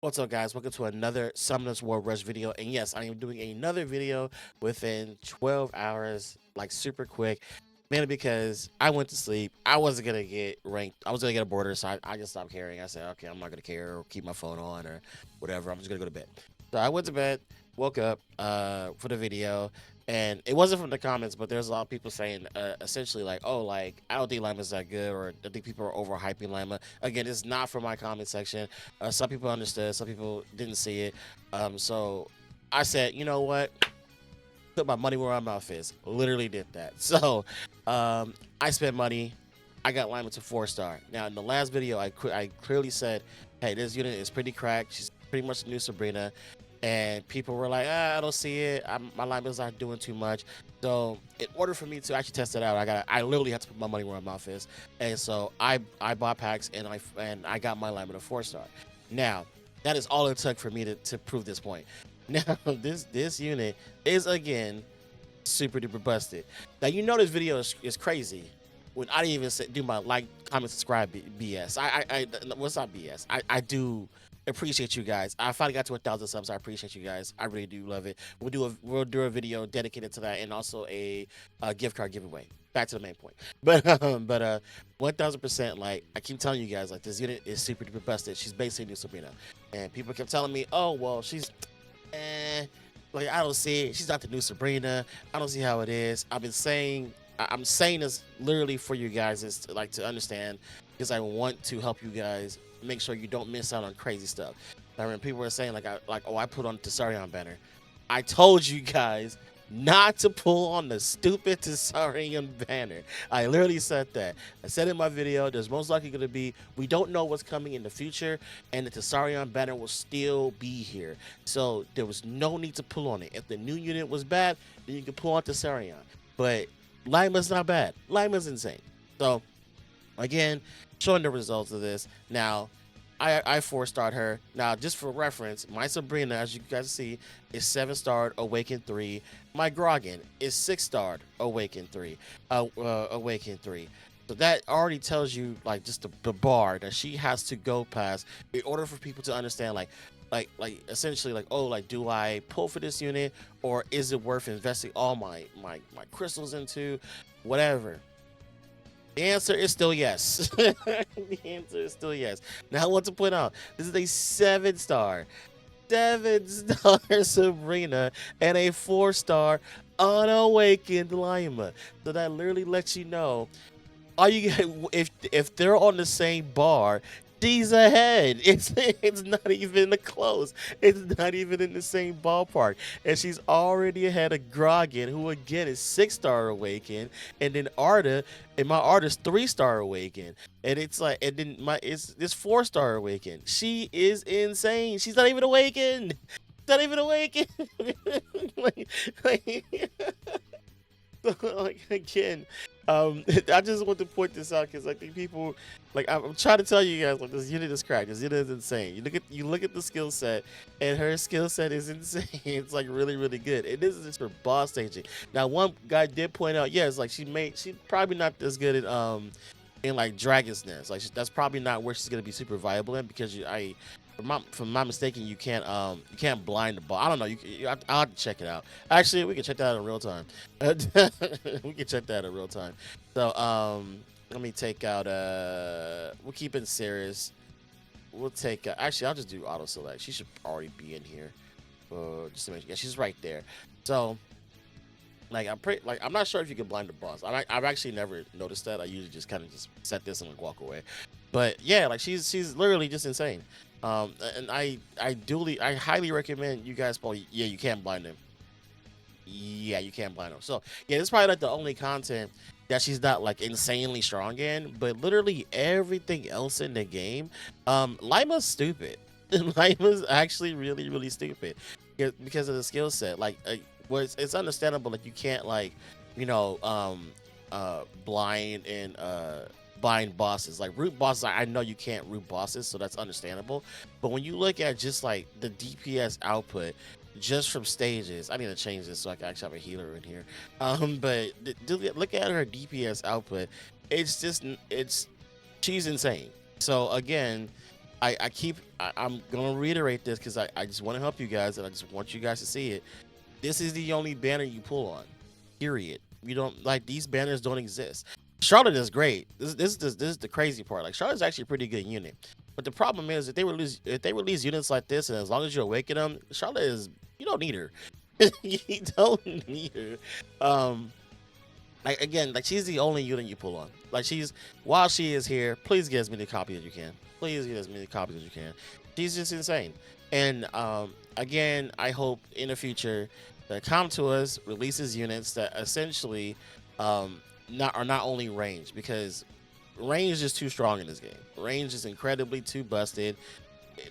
What's up, guys? Welcome to another Summoners War Rush video. And yes, I am doing another video within 12 hours, like super quick. Mainly because I went to sleep. I wasn't going to get ranked. I was going to get a border, so I just stopped caring. I said, okay, I'm not going to care or keep my phone on or whatever. I'm just going to go to bed. So I went to bed, woke up for the video. And it wasn't from the comments, but there's a lot of people saying essentially like, oh, like, I don't think Lima's that good, or I think people are overhyping Lima. Again, it's not from my comment section. Some people understood, some people didn't see it. So I said, you know what? Put my money where my mouth is. Literally did that. So I spent money. I got Lima to 4-star. Now in the last video, I clearly said, hey, this unit is pretty cracked. She's pretty much the new Sabrina. And people were like, I don't see it. My Lima's not doing too much. So in order for me to actually test it out, I literally had to put my money where my mouth is. And so I bought packs and I got my Lima to 4-star. Now that is all it took for me to prove this point. Now this unit is again super duper busted. Now you know this video is crazy when I didn't even do my like, comment, subscribe BS. What's not BS? I do appreciate you guys. I finally got to 1,000 subs. I appreciate you guys. I really do love it. We'll do a video dedicated to that and also a gift card giveaway. Back to the main point. But 1000%. Like I keep telling you guys, like this unit is super duper busted. She's basically new Sabrina, and people kept telling me, oh well, she's like I don't see it. She's not the new Sabrina. I don't see how it is. I've been saying I'm saying this literally for you guys is to understand, because I want to help you guys make sure you don't miss out on crazy stuff. I mean, people were saying oh, I put on the Tsarion banner. I told you guys not to pull on the stupid Tsarion banner. I literally said that. I said in my video, there's most likely going to be, we don't know what's coming in the future, and the Tsarion banner will still be here. So there was no need to pull on it. If the new unit was bad, then you could pull on Tsarion. But Lima's not bad. Lima's insane. So again, showing the results of this. Now, I 4-starred her. Now, just for reference, my Sabrina, as you guys see, is 7-starred, Awakened 3. My Grogan is 6-starred, Awakened 3. Awakened 3. So that already tells you, like, just the bar that she has to go past in order for people to understand, like essentially, like, oh, like, do I pull for this unit, or is it worth investing all my crystals into, whatever. The answer is still yes. The answer is still yes. Now I want to point out, this is a 7-star, 7-star Sabrina and a 4-star unawakened Laima. So that literally lets you know, all you get, if they're on the same bar, she's ahead. It's not even close. It's not even in the same ballpark. And she's already ahead of Grogan, who again is 6-star awakened, and then Arda, and my Arda's 3-star awakened. And it's like, and then it's this 4-star awakened. She is insane. She's not even awakened. Not even awakened. like, like like again, I just want to point this out because I think people, like, I'm trying to tell you guys, like, this unit is cracked. This unit is insane. You look at the skill set, and her skill set is insane. It's like really really good. And this is just for boss staging. Now, one guy did point out, yes, like she's probably not as good at in like Dragon's Nest. Like that's probably not where she's gonna be super viable in, because from my mistaken, you can't blind the ball. I don't know. I'll have to check it out. Actually, we can check that out in real time. We can check that in real time. So let me take out we'll keep it serious. We'll take actually, I'll just do auto select. She should already be in here. Just to make sure. Yeah, she's right there. So like I'm not sure if you can blind the boss. I've actually never noticed that. I usually just kind of just set this and like walk away. But yeah, like she's literally just insane. And I highly recommend you guys play. Yeah, you can blind him. Yeah, you can blind him. So yeah, this is probably like the only content that she's not like insanely strong in. But literally everything else in the game, Lima's stupid. Lima's actually really really stupid, because of the skill set. Like, well, it's understandable. Like you can't, like, you know, blind and bind bosses, like root bosses. I know you can't root bosses, so that's understandable. But when you look at just like the DPS output just from stages, I need to change this so I can actually have a healer in here. But look at her DPS output. It's just she's insane. So again, I'm gonna reiterate this because I just want to help you guys and I just want you guys to see it. This is the only banner you pull on. Period. You don't like these banners don't exist. Charlotte is great. This is the crazy part. Like Charlotte's actually a pretty good unit. But the problem is if they release units like this and as long as you awaken them, Charlotte is you don't need her. You don't need her. Like again, like she's the only unit you pull on. Like she's while she is here, please get as many copies as you can. Please get as many copies as you can. She's just insane. And again, I hope in the future that come to us releases units that essentially not are not only range because range is too strong in this game. Range is incredibly too busted.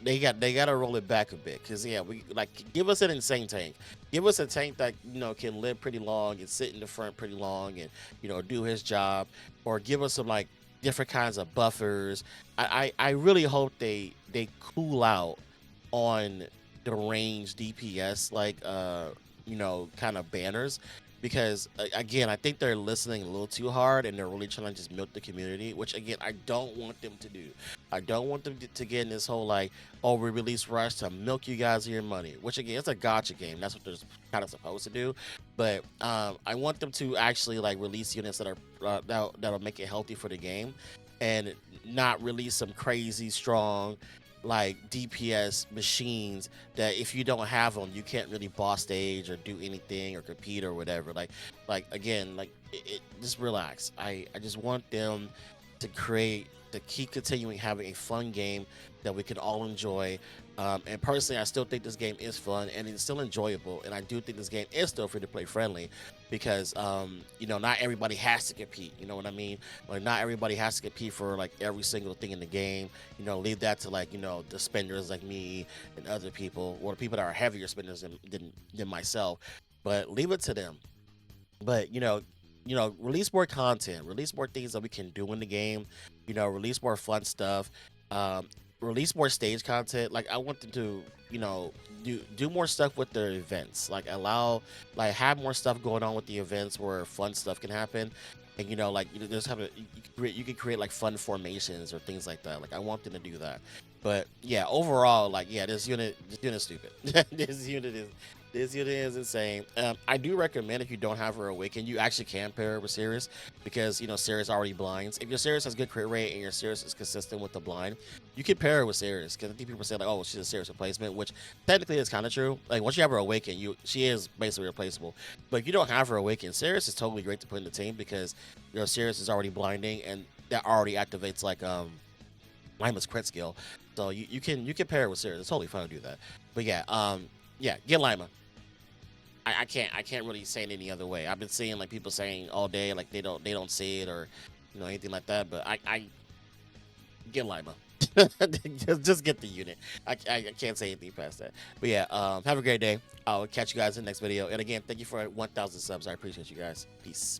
They gotta roll it back a bit because yeah we like give us an insane tank, give us a tank that can live pretty long and sit in the front pretty long and do his job, or give us some like different kinds of buffers. I really hope they cool out on the range DPS like kind of banners because again I think they're listening a little too hard and they're really trying to just milk the community, which again I don't want them to do. I don't want them to get in this whole like, oh, we release rush to milk you guys of your money, which again it's a gotcha game, that's what they're kind of supposed to do. But I want them to actually like release units that are that'll make it healthy for the game and not release some crazy strong like DPS machines that if you don't have them, you can't really boss stage or do anything or compete or whatever. Like again, like just relax. I just want them to keep continuing having a fun game that we can all enjoy. And personally, I still think this game is fun and it's still enjoyable. And I do think this game is still free to play friendly because, not everybody has to compete. You know what I mean? Like, not everybody has to compete for like every single thing in the game. Leave that to like, the spenders like me and other people, or the people that are heavier spenders than myself. But leave it to them. But release more content, release more things that we can do in the game. Release more fun stuff. Um, Release more stage content. Like I want them to, do more stuff with their events. Like like have more stuff going on with the events where fun stuff can happen. And like just have you can create like fun formations or things like that. Like I want them to do that. But yeah, overall, like yeah, this unit is stupid. This unit is insane. I do recommend if you don't have her awaken, you actually can pair her with Sirius because Sirius already blinds. If your Sirius has good crit rate and your Sirius is consistent with the blind, you can pair her with Sirius. Because I think people say like, oh, she's a Sirius replacement, which technically is kind of true. Like once you have her awaken, she is basically replaceable. But if you don't have her awaken, Sirius is totally great to put in the team because your Sirius is already blinding and that already activates like Laima's crit skill. So you can pair it with Sirius. It's totally fine to do that. But yeah, get Laima. I can't really say it any other way. I've been seeing like people saying all day like they don't see it or anything like that. But I get Lima. just get the unit. I can't say anything past that. But yeah, have a great day. I'll catch you guys in the next video. And again, thank you for 1,000 subs. I appreciate you guys. Peace.